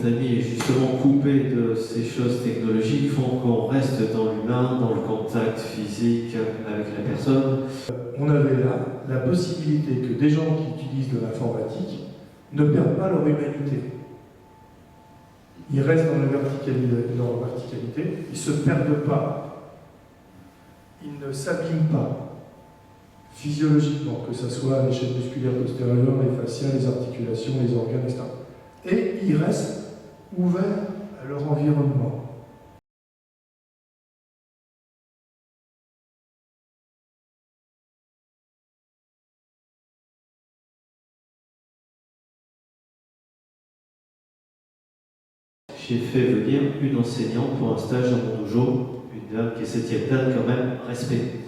certains amis est justement coupé de ces choses technologiques, font qu'on reste dans l'humain, dans le contact physique avec la personne. On avait là la possibilité que des gens qui utilisent de l'informatique ne perdent pas leur humanité. Ils restent dans leur verticalité, ils ne se perdent pas, ils ne s'abîment pas physiologiquement, que ce soit à l'échelle musculaire postérieure, les fascias, les articulations, les organes, etc. Et ils restent ouverts à leur environnement. J'ai fait venir une enseignante pour un stage dans mon dojo, une dame qui est 7e dan, quand même, respect.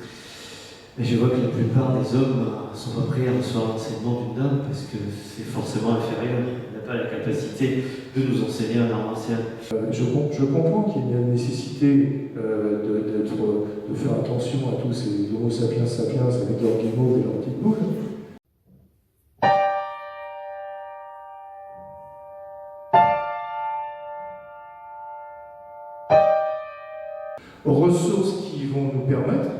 Mais je vois que la plupart des hommes ne sont pas prêts à recevoir l'enseignement d'une dame parce que c'est forcément inférieur. Elle n'a pas la capacité de nous enseigner un art martial. Je comprends qu'il y a une nécessité de faire attention à tous ces homo sapiens sapiens avec leurs guillemets et leurs petites boules. Ressources qui vont nous permettre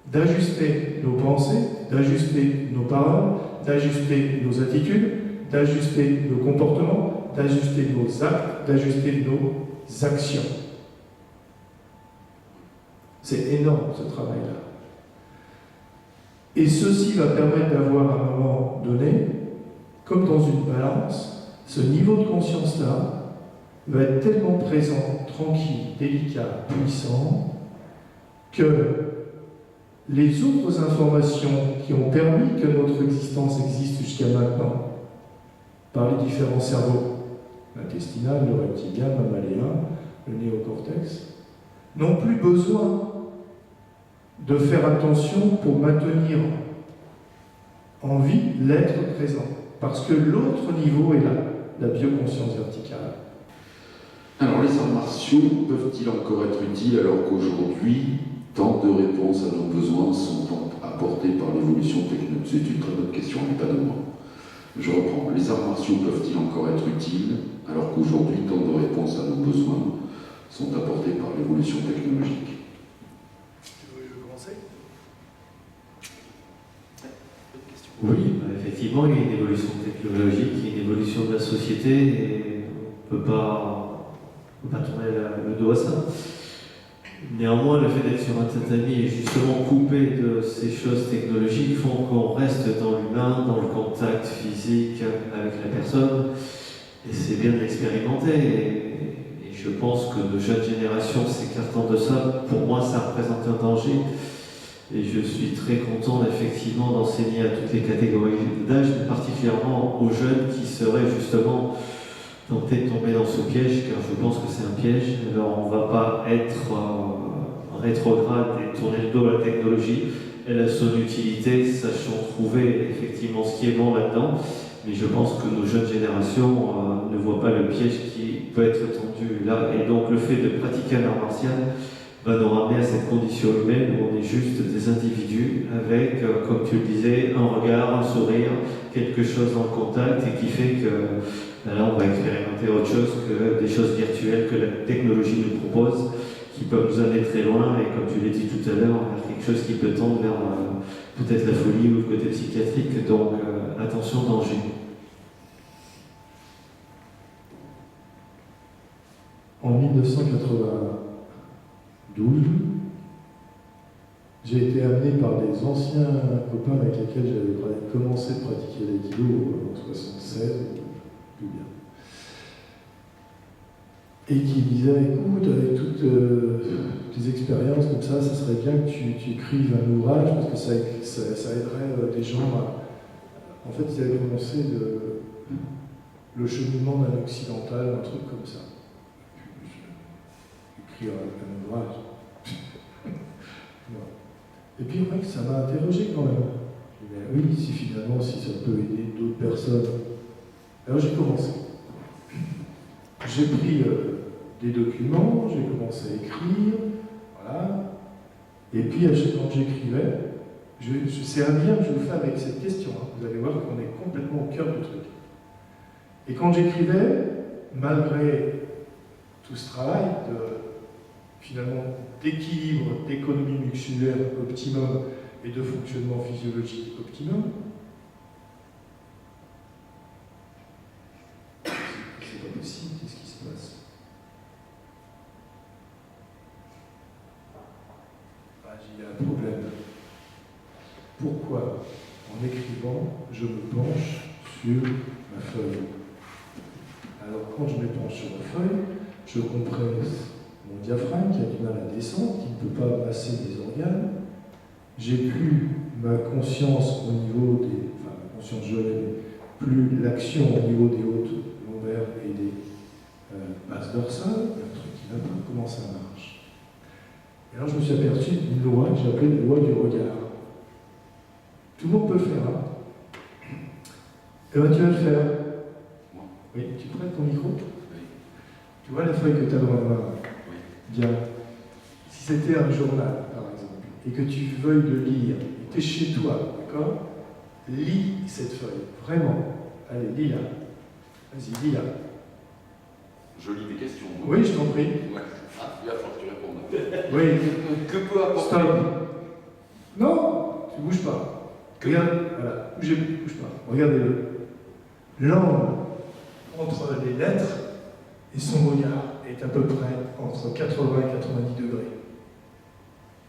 d'ajuster nos pensées, d'ajuster nos paroles, d'ajuster nos attitudes, d'ajuster nos comportements, d'ajuster nos actes, d'ajuster nos actions. C'est énorme ce travail-là. Et ceci va permettre d'avoir à un moment donné, comme dans une balance, ce niveau de conscience-là va être tellement présent, tranquille, délicat, puissant, que les autres informations qui ont permis que notre existence existe jusqu'à maintenant, par les différents cerveaux, l'intestinal, le reptilien, le mammalien, le néocortex, n'ont plus besoin de faire attention pour maintenir en vie l'être présent. Parce que l'autre niveau est là, la bioconscience verticale. Alors, les arts martiaux peuvent-ils encore être utiles alors qu'aujourd'hui, tant de réponses à nos besoins sont apportées par l'évolution technologique? C'est une très bonne question, mais pas de moi. Je reprends. Les arts martiaux peuvent-ils encore être utiles alors qu'aujourd'hui, tant de réponses à nos besoins sont apportées par l'évolution technologique? Tu veux commencer? Oui, effectivement, il y a une évolution technologique, il y a une évolution de la société et on ne peut pas tourner le dos à ça. Néanmoins, le fait d'être sur un tatami et justement coupé de ces choses technologiques font qu'on reste dans l'humain, dans le contact physique avec la personne, et c'est bien de l'expérimenter. Et je pense que de jeunes générations s'écartant de ça, pour moi, ça représente un danger. Et je suis très content effectivement d'enseigner à toutes les catégories d'âge, mais particulièrement aux jeunes qui seraient justement tentés de tomber dans ce piège, car je pense que c'est un piège. Alors on ne va pas être rétrograde et tourner le dos à la technologie. Elle a son utilité, sachant trouver effectivement ce qui est bon là-dedans. Mais je pense que nos jeunes générations ne voient pas le piège qui peut être tendu là. Et donc le fait de pratiquer un art martial va nous ramener à cette condition humaine où on est juste des individus avec, comme tu le disais, un regard, un sourire, quelque chose dans le contact et qui fait que là on va expérimenter autre chose que des choses virtuelles que la technologie nous propose, qui peuvent nous amener très loin et comme tu l'as dit tout à l'heure, vers quelque chose qui peut tendre vers peut-être la folie ou le côté psychiatrique, donc attention, danger. En 1992, j'ai été amené par des anciens copains avec lesquels j'avais commencé de pratiquer l'aïkido en 1976, plus bien. Et qui me disaient, écoute, avec toutes tes expériences comme ça serait bien que tu écrives un ouvrage parce que ça aiderait des gens à... En fait, ils avaient commencé le cheminement d'un occidental, un truc comme ça. Écrire un ouvrage. Et puis ouais, ça m'a interrogé quand même. Je me dis, oui, si finalement, si ça peut aider d'autres personnes. Alors j'ai commencé. J'ai pris des documents, j'ai commencé à écrire, voilà. Et puis quand j'écrivais, c'est un lien que je vous fais avec cette question. Hein. Vous allez voir qu'on est complètement au cœur du truc. Et quand j'écrivais, malgré tout ce travail finalement d'équilibre, d'économie musculaire optimum et de fonctionnement physiologique optimum, c'est pas possible, qu'est-ce qui se passe? Ah, il y a un problème. Pourquoi, en écrivant, je me penche sur ma feuille? Alors, quand je me penche sur ma feuille, je compresse mon diaphragme qui a du mal à descendre, qui ne peut pas masser mes organes. J'ai plus ma conscience au niveau des... Enfin, ma conscience je l'ai, mais plus l'action au niveau des hautes lombaires et des basses dorsales. Il y a un truc qui va pas. Comment ça marche? Et alors, je me suis aperçu d'une loi que j'ai appelée la loi du regard. Tout le monde peut le faire, hein? Eh bien, tu vas le faire. Oui, tu prêtes ton micro? Oui. Tu vois la feuille que tu as dans la main? Oui. Bien. Si c'était un journal, par exemple, et que tu veuilles le lire, et tu es chez toi, d'accord? Lis cette feuille, vraiment. Allez, lis-la. Vas-y, lis-la. Je lis des questions. Oui, je t'en prie. Ouais. Ah, il va falloir que tu répondes. Oui. Que peut apporter... Stop. Non, tu bouges pas. Regarde, voilà, bouge pas. Regardez-le. L'angle entre les lettres et son regard est à peu près entre 80 et 90 degrés.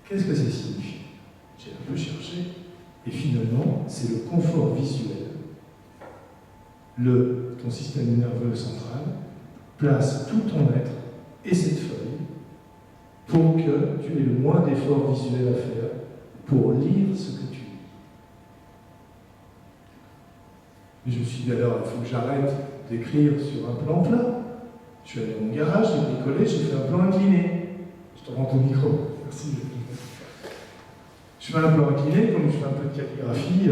Qu'est-ce que ça signifie? J'ai un peu cherché, et finalement, c'est le confort visuel. Ton système nerveux central place tout ton être et cette feuille pour que tu aies le moins d'efforts visuels à faire pour lire ce que tu lis. Mais je me suis dit alors, il faut que j'arrête d'écrire sur un plan plat. Je suis allé dans mon garage, j'ai bricolé, j'ai fait un plan incliné. Je te rends ton micro. Merci. Je fais un plan incliné, comme je fais un peu de calligraphie,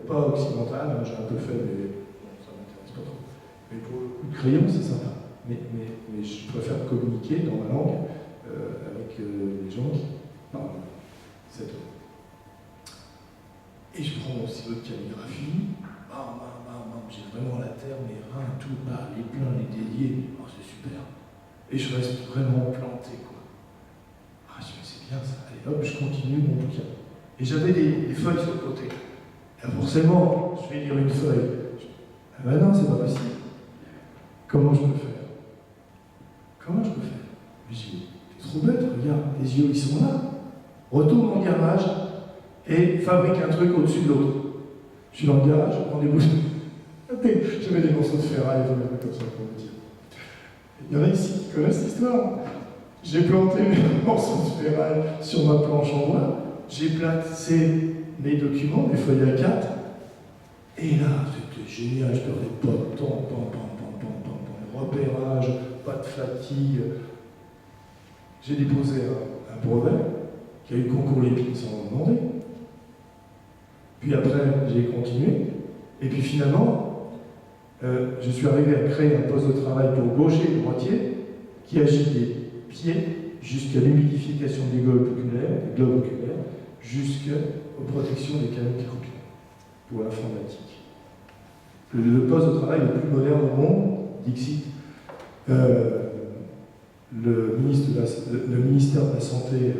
pas occidentale, hein, j'ai un peu fait, mais bon, ça m'intéresse pas trop. Mais pour le coup de crayon, c'est sympa. Mais je préfère communiquer dans ma langue avec les gens qui parlent cette langue. Et je prends mon stylo de calligraphie. J'ai vraiment la terre, mes reins, tout bas, les pleins, les déliés. Oh, c'est super. Et je reste vraiment planté, quoi. Ah, je me dis, c'est bien ça. Allez, hop, je continue mon bouquin. Et j'avais des feuilles sur le côté. Et forcément, je vais lire une feuille. Ah ben non, c'est pas possible. Comment je peux faire? Comment je peux faire? Je dis, t'es trop bête, regarde, les yeux, ils sont là. Retourne dans le garage et fabrique un truc au-dessus de l'autre. Je suis dans le garage, je prends des bouches. J'avais des morceaux de ferraille, comme ça pour vous dire. Il y en a ici qui connaissent l'histoire. J'ai planté mes morceaux de ferraille sur ma planche en bois, j'ai placé mes documents, mes feuilles A4, et là, c'était génial, je perdais pas de temps, repérage, pas de fatigue. J'ai déposé un brevet, qui a eu le concours Lépine sans demander. Puis après, j'ai continué, et puis finalement, je suis arrivé à créer un poste de travail pour gaucher et droitier qui agit des pieds jusqu'à l'humidification des globes oculaires, jusqu'aux protections des canaux micropiens pour l'informatique. Le poste de travail le plus moderne au monde, Dixit, le ministère de la Santé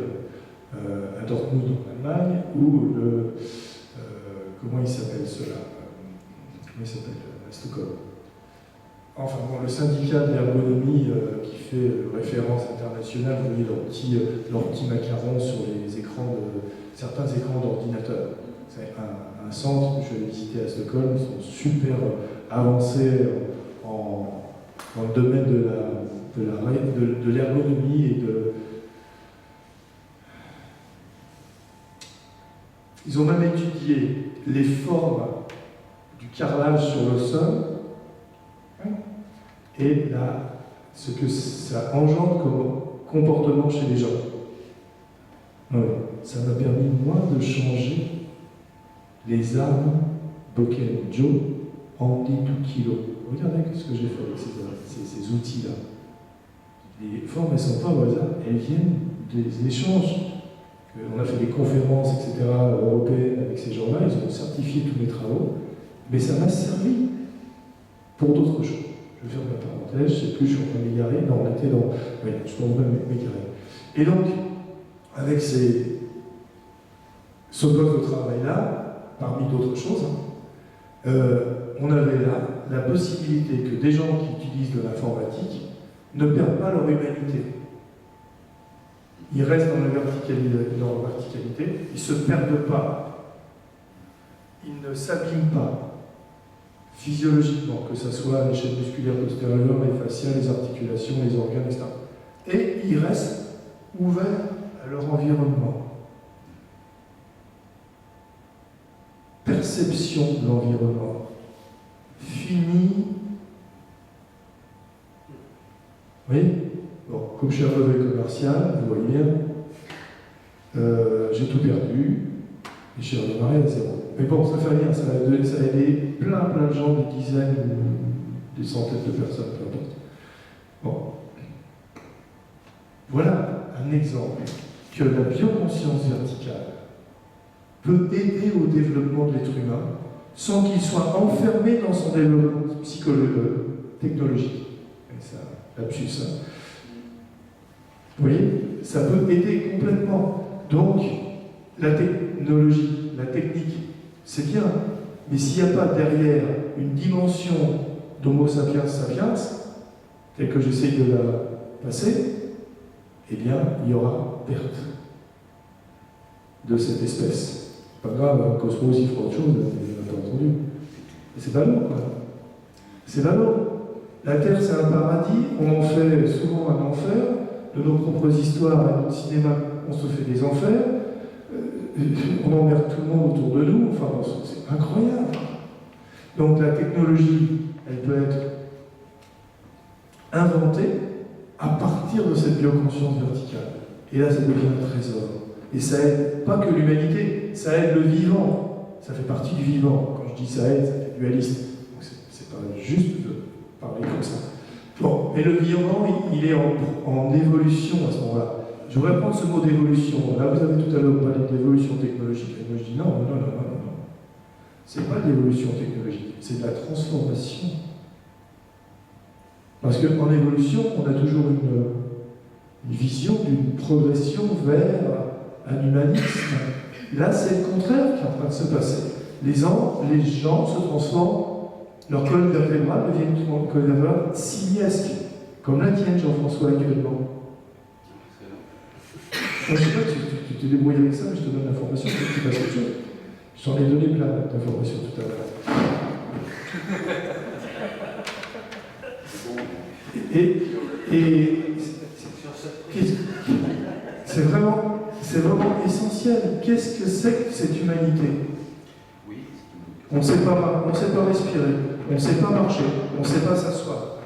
à Dortmund en Allemagne, ou comment il s'appelle cela? Comment il s'appelle? À Stockholm. Enfin bon, le syndicat de l'ergonomie qui fait référence internationale, vous voyez leur petit macaron sur les écrans certains écrans d'ordinateur. C'est un centre que je vais visiter à Stockholm, ils sont super avancés dans le domaine de l'ergonomie et de... Ils ont même étudié les formes du carrelage sur le sol et ce que ça engendre comme comportement chez les gens. Ouais, ça m'a permis, moi, de changer les armes Boken Joe en 10 kilos. Regardez ce que j'ai fait avec ces outils-là. Les formes, elles ne sont pas au hasard, elles viennent des échanges. On a fait des conférences, etc., européennes avec ces gens-là, ils ont certifié tous mes travaux, mais ça m'a servi pour d'autres choses. je ferme la parenthèse, je ne sais plus, je suis en train de m'égarer. Non, on était dans. Oui, je peux en train de m'égarer. Et donc, avec ce poste de travail-là, parmi d'autres choses, on avait là la possibilité que des gens qui utilisent de l'informatique ne perdent pas leur humanité. Ils restent dans la verticalité, ils ne se perdent pas, ils ne s'abîment pas physiologiquement, que ce soit à l'échelle musculaire postérieure, les fascias, les articulations, les organes, etc. Et ils restent ouverts à leur environnement. Perception de l'environnement. Fini. Oui. Bon, comme je suis un mauvais commercial, vous voyez bien, j'ai tout perdu, et j'ai redémarré à zéro. Mais bon, ça fait rien, ça a aidé plein de gens, des dizaines ou des centaines de personnes, peu importe. Bon. Voilà un exemple que la bioconscience verticale peut aider au développement de l'être humain sans qu'il soit enfermé dans son développement technologique. Et ça, lapsus, hein. Vous voyez, ça peut aider complètement. Donc, la technologie, la technique, c'est bien, mais s'il n'y a pas derrière une dimension d'Homo sapiens sapiens, telle que j'essaye de la passer, eh bien, il y aura perte de cette espèce. C'est pas grave, Cosmos, il fera autre chose, vous n'avez pas entendu. Et c'est ballot, quoi. C'est ballot. La Terre, c'est un paradis, on en fait souvent un enfer. De nos propres histoires, à notre cinéma, on se fait des enfers, on emmerde tout le monde autour de nous, enfin, c'est incroyable. Donc la technologie, elle peut être inventée à partir de cette bioconscience verticale. Et là, ça devient un trésor. Et ça aide pas que l'humanité, ça aide le vivant. Ça fait partie du vivant. Quand je dis ça aide, ça fait dualiste. Donc c'est pas juste de parler comme ça. Bon, mais le vivant, il est en évolution à ce moment-là. Je voudrais prendre ce mot d'évolution. Là, vous avez tout à l'heure parlé d'évolution technologique. Et moi, je dis non. C'est pas de l'évolution technologique, c'est de la transformation. Parce qu'en évolution, on a toujours une vision d'une progression vers un humanisme. Là, c'est le contraire qui est en train de se passer. Les gens se transforment. Leur colonne vertébrale devient une colonne vertébrale simiesque, comme la tienne, Jean-François, actuellement. Je ne sais pas, tu te débrouilles avec ça, mais je te donne l'information pour que tu fasses autre chose. Je t'en ai donné plein d'informations tout à l'heure. Et c'est vraiment essentiel. Qu'est-ce que c'est que cette humanité ? On ne sait pas respirer, on ne sait pas marcher, on ne sait pas s'asseoir.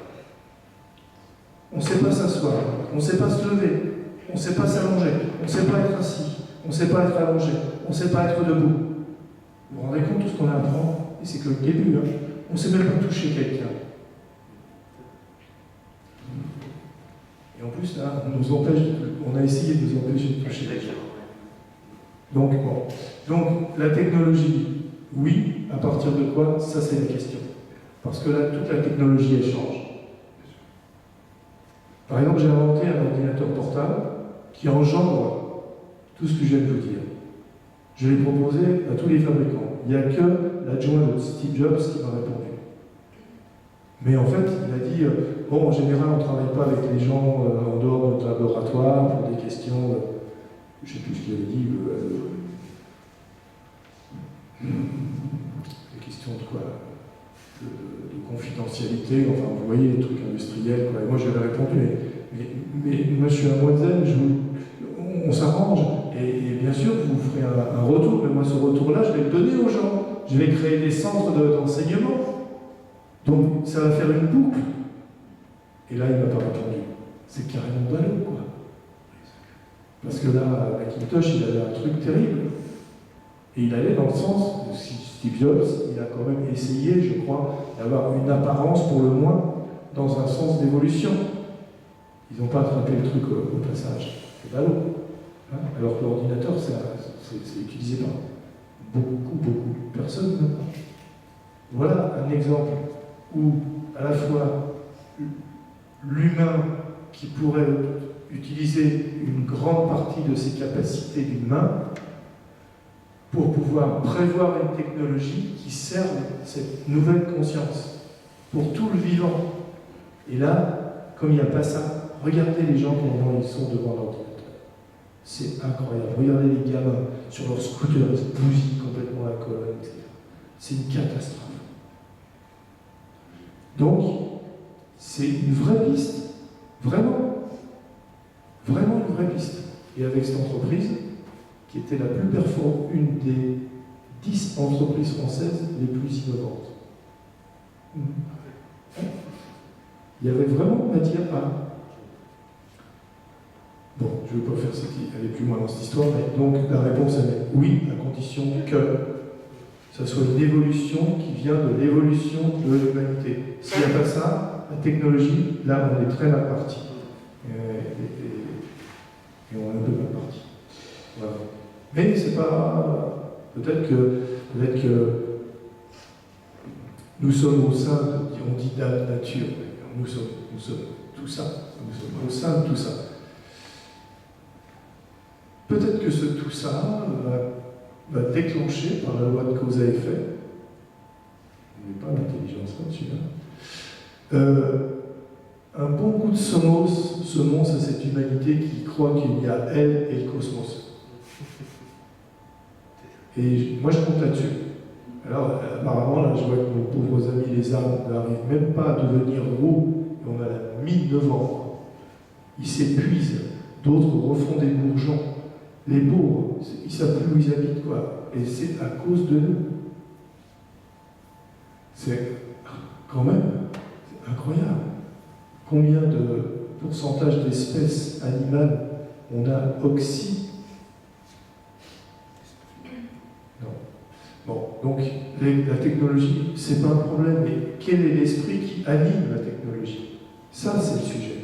On ne sait pas s'asseoir, on ne sait pas se lever, on ne sait pas s'allonger, on ne sait pas être assis, on ne sait pas être allongé, on ne sait pas être debout. Vous vous rendez compte de tout ce qu'on apprend? Et c'est que le début, hein. On ne sait même pas toucher quelqu'un. Et en plus, là, on a essayé de nous empêcher de toucher quelqu'un. Donc, bon. Donc, la technologie, oui, à partir de quoi? Ça, c'est la question. Parce que là, toute la technologie, elle change. Par exemple, j'ai inventé un ordinateur portable qui engendre tout ce que je viens de vous dire. Je l'ai proposé à tous les fabricants. Il n'y a que l'adjoint de Steve Jobs qui m'a répondu. Mais en fait, il a dit, bon, en général, on ne travaille pas avec les gens en dehors de notre laboratoire pour des questions, je ne sais plus ce qu'il avait dit, des questions de quoi, de confidentialité, enfin, vous voyez, les trucs industriels, quoi. Et moi, je lui avais répondu, mais moi, je suis un moine, on s'arrange, et bien sûr, vous ferez un retour, mais moi, ce retour-là, je vais le donner aux gens. Je vais créer des centres d'enseignement. Donc, ça va faire une boucle. Et là, il ne m'a pas répondu. C'est carrément ballot, quoi. Parce que là, Macintosh, il avait un truc terrible. Et il allait dans le sens, Steve Jobs, il a quand même essayé, je crois, d'avoir une apparence, pour le moins, dans un sens d'évolution. Ils n'ont pas attrapé le truc au passage. C'est ballot. Hein, alors que l'ordinateur, c'est utilisé par beaucoup de personnes maintenant. Voilà un exemple où, à la fois, l'humain qui pourrait utiliser une grande partie de ses capacités d'une main pour pouvoir prévoir une technologie qui serve cette nouvelle conscience pour tout le vivant. Et là, comme il n'y a pas ça, regardez les gens comment ils sont devant l'ordinateur. C'est incroyable. Regardez les gamins sur leur scooter, ils se bousillent complètement la colonne, etc. C'est une catastrophe. Donc, c'est une vraie piste, vraiment, vraiment une vraie piste. Et avec cette entreprise, qui était la plus performante, une des 10 entreprises françaises les plus innovantes. Il y avait vraiment matière à... Bon, je ne vais pas aller plus loin dans cette histoire, mais donc la réponse est oui, à condition que ça soit une évolution qui vient de l'évolution de l'humanité. S'il n'y a pas ça, la technologie, là, on est très mal parti. Et on est un peu mal parti. Voilà. Mais c'est pas... Peut-être que nous sommes au sein, on dit de la nature, nous sommes tout ça. Nous sommes au sein de tout ça. Peut-être que ce tout ça va déclencher par la loi de cause à effet. On n'est pas l'intelligence là-dessus. Un bon coup de semonce à cette humanité qui croit qu'il y a elle et le cosmos. Et moi je compte là-dessus. Alors apparemment, là je vois que nos pauvres amis les arbres n'arrivent même pas à devenir roux, et on a la mi-novembre. Ils s'épuisent, d'autres refont des bourgeons. Les pauvres, ils ne savent plus où ils habitent, quoi. Et c'est à cause de nous. C'est quand même, c'est incroyable. Combien de pourcentage d'espèces animales on a oxy? Non. Bon, donc la technologie, c'est pas un problème, mais quel est l'esprit qui anime la technologie? Ça, c'est le sujet.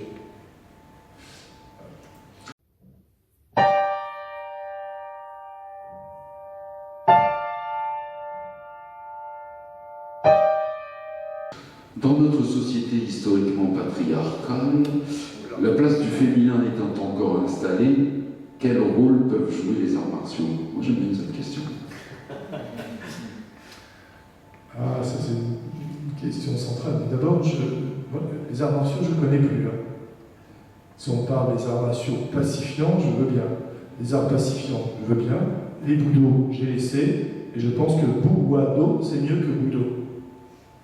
Dans notre société historiquement patriarcale, la place du féminin étant encore installée, quel rôle peuvent jouer les arts martiaux? Moi j'aime bien cette question. Ah, ça c'est une question centrale. D'abord, les arts martiaux, je ne connais plus. Hein. Si on parle des arts martiaux pacifiants, je veux bien. Les arts pacifiants, je veux bien. Les Budo, j'ai laissé. Et je pense que Buwado, c'est mieux que Budo.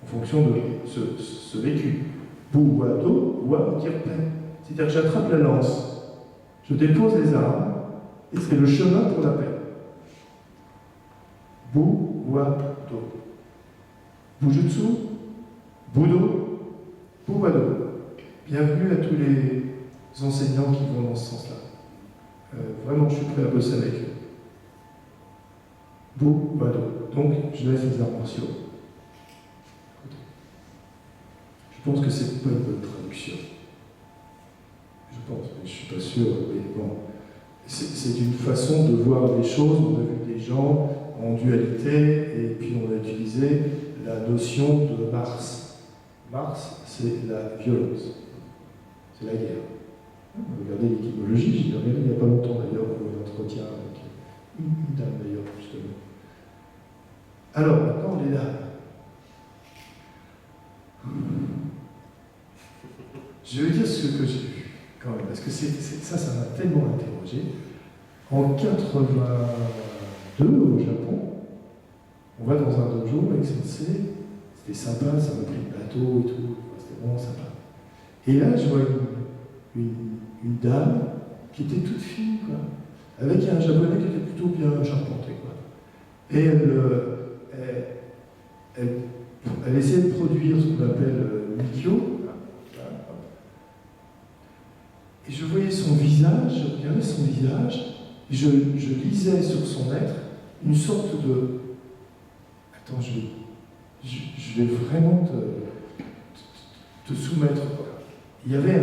En fonction de ce vécu. Buwado, Wa veut dire paix. C'est-à-dire que j'attrape la lance, je dépose les armes, et c'est le chemin pour la paix. Buwado. Bujutsu, Budo, Buwado. Bienvenue à tous les enseignants qui vont dans ce sens-là. Vraiment, je suis prêt à bosser avec eux. Buwado. Donc, je laisse les arts martiaux. Je pense que c'est pas une bonne traduction. Je pense, mais je suis pas sûr. Mais bon, c'est une façon de voir les choses. On a vu des gens en dualité, et puis on a utilisé la notion de Mars. Mars, c'est la violence. C'est la guerre. Regardez l'étymologie, j'y ai regardé il n'y a pas longtemps d'ailleurs, pour un entretien avec une dame d'ailleurs, justement. Alors, maintenant, les dames. Je vais dire ce que j'ai vu, quand même, parce que ça m'a tellement interrogé. En 82, au Japon, on va dans un dojo avec Sensei, c'était sympa, ça m'a pris le bateau et tout, c'était vraiment sympa. Et là, je vois une dame qui était toute fine, quoi, avec un japonais qui était plutôt bien charpenté, quoi. Et elle essayait de produire ce qu'on appelle Mikyo. Et je voyais son visage, je regardais son visage, et je lisais sur son être une sorte de... Attends, je vais vraiment te soumettre. Il y avait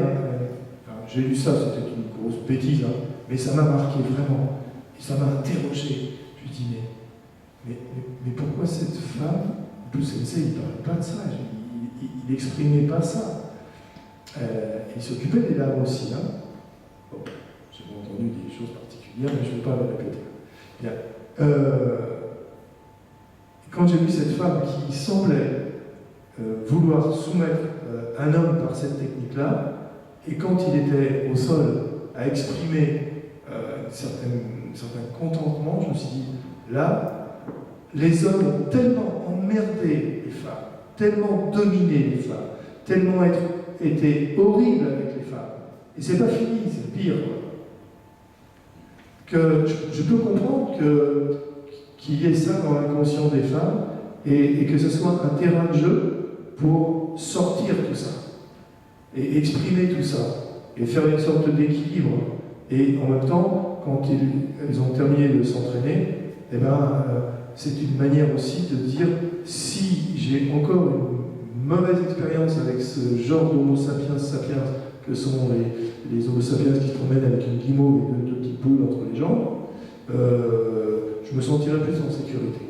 j'ai lu ça, c'était une grosse bêtise, hein, mais ça m'a marqué vraiment. Et ça m'a interrogé. Je me dis, mais pourquoi cette femme, Blue Sensei, il ne parlait pas de ça, il n'exprimait pas ça. Il s'occupait des dames aussi. Hein. Bon, j'ai entendu des choses particulières, mais je ne vais pas le répéter. Bien. Quand j'ai vu cette femme qui semblait vouloir soumettre un homme par cette technique-là, et quand il était au sol à exprimer un certain contentement, je me suis dit, là, les hommes ont tellement emmerdé les femmes, tellement dominé les femmes, tellement été horribles avec les femmes. Et c'est pas fini, c'est pire. Que je peux comprendre qu'il y ait ça dans l'inconscient des femmes et que ce soit un terrain de jeu pour sortir tout ça et exprimer tout ça et faire une sorte d'équilibre. Et en même temps, quand elles ont terminé de s'entraîner, eh ben, c'est une manière aussi de dire si j'ai encore une mauvaise expérience avec ce genre d'homo sapiens sapiens que sont les homo sapiens qui se promènent avec une guimauve et deux petites boules entre les jambes, je me sentirais plus en sécurité.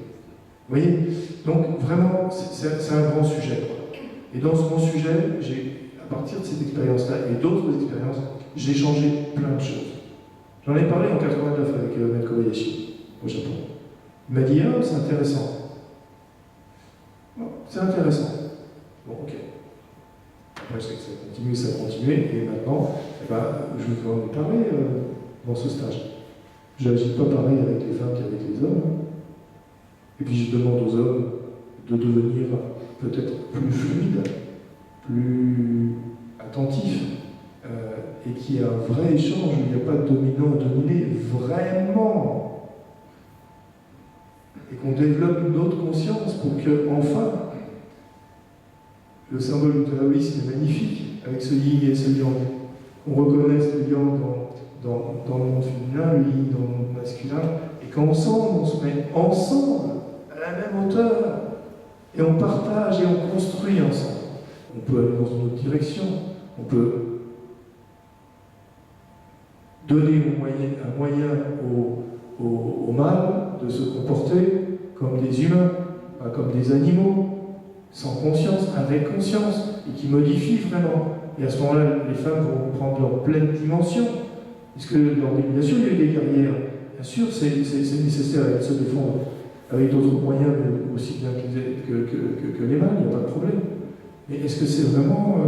Vous voyez? Donc vraiment, c'est un grand sujet. Quoi. Et dans ce grand sujet, à partir de cette expérience-là et d'autres expériences, j'ai changé plein de choses. J'en ai parlé en 89 avec Maître Kobayashi, au Japon. Il m'a dit, ah, c'est intéressant. Bon, c'est intéressant. Bon, ok. Après, je sais que ça a continué, et maintenant, eh ben, je vous en ai parlé dans ce stage. Je n'agis pas pareil avec les femmes qu'avec les hommes. Et puis je demande aux hommes de devenir peut-être plus fluides, plus attentifs, et qu'il y ait un vrai échange où il n'y a pas de dominant à dominer, vraiment. Et qu'on développe une autre conscience pour que, enfin, le symbole du taoïsme est magnifique, avec ce yin et ce yang. On reconnaisse le yang dans le monde féminin, le yin dans le monde masculin, et qu'ensemble, on se met ensemble, à la même hauteur, et on partage et on construit ensemble. On peut aller dans une autre direction, on peut donner un moyen au mâle de se comporter comme des humains, pas comme des animaux, sans conscience, avec conscience, et qui modifie vraiment. Et à ce moment-là, les femmes vont prendre leur pleine dimension. Parce que, bien sûr, il y a eu des guerrières. Bien sûr, c'est nécessaire de se défendre avec d'autres moyens, mais aussi bien que les mâles, il n'y a pas de problème. Mais est-ce que c'est vraiment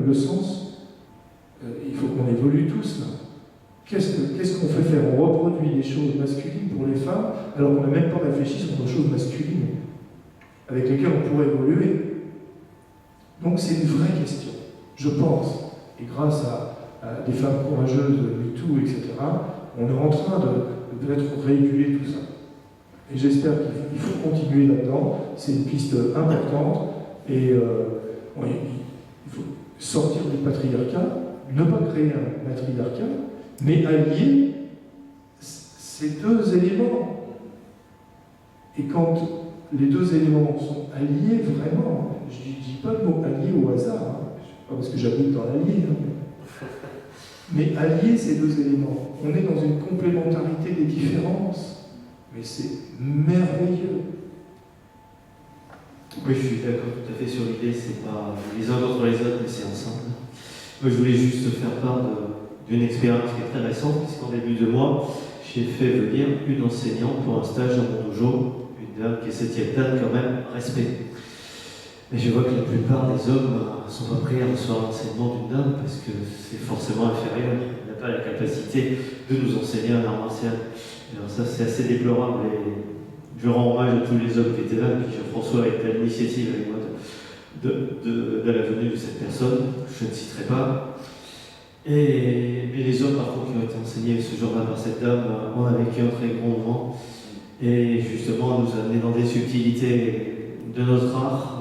le sens? Il faut qu'on évolue tous, là. Qu'est-ce qu'on fait faire? On reproduit des choses masculines pour les femmes, alors qu'on n'a même pas réfléchi sur des choses masculines avec lesquelles on pourrait évoluer. Donc c'est une vraie question, je pense. Et grâce à des femmes courageuses, MeToo, etc., on est en train de peut-être réguler tout ça. Et j'espère qu'il faut continuer là-dedans. C'est une piste importante. Et il faut sortir du patriarcat, ne pas créer un matriarcat, mais allier ces deux éléments. Et quand les deux éléments sont alliés vraiment, je ne dis pas le mot allié au hasard, hein, pas parce que j'habite dans l'allié, hein, mais allier ces deux éléments. On est dans une complémentarité des différences, mais c'est merveilleux. Oui, je suis d'accord tout à fait sur l'idée, c'est pas les uns contre les autres, mais c'est ensemble. Moi, je voulais juste faire part d'une expérience qui est très récente, puisqu'en début de mois, j'ai fait venir une enseignante pour un stage dans mon dojo, une dame qui est 7e dan, quand même, respect. Mais je vois que la plupart des hommes ne sont pas prêts à recevoir l'enseignement d'une dame, parce que c'est forcément inférieur, elle n'a pas la capacité de nous enseigner un art martial. Alors ça, c'est assez déplorable, et je rends hommage à tous les hommes qui étaient là, et puis Jean-François a été à l'initiative avec moi de la venue de cette personne, je ne citerai pas. Mais les hommes, par contre, qui ont été enseignés ce jour-là par cette dame, on a vécu un très grand moment. Et justement, nous a amené dans des subtilités de notre art,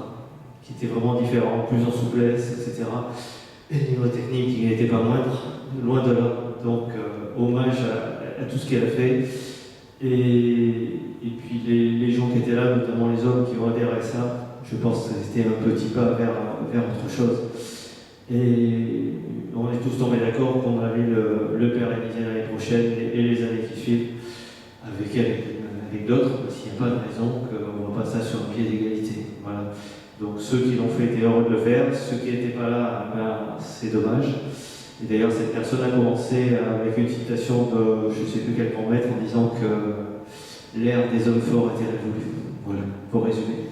qui étaient vraiment différentes, plus en souplesse, etc. Et niveau technique, il n'était pas moindre, loin de là. Donc, hommage à tout ce qu'elle a fait. Et puis les gens qui étaient là, notamment les hommes qui ont adhéré à ça, je pense que c'était un petit pas vers autre chose. Et on est tous tombés d'accord qu'on allait le pérenniser l'année prochaine et les années qui suivent avec elle, avec d'autres, parce qu'il n'y a pas de raison qu'on ne voit pas ça sur un pied d'égalité. Voilà. Donc ceux qui l'ont fait étaient heureux de le faire, ceux qui n'étaient pas là, ben, c'est dommage. Et d'ailleurs, cette personne a commencé avec une citation de je ne sais plus quel grand maître en disant que l'ère des hommes forts était révolue. Voilà, pour résumer.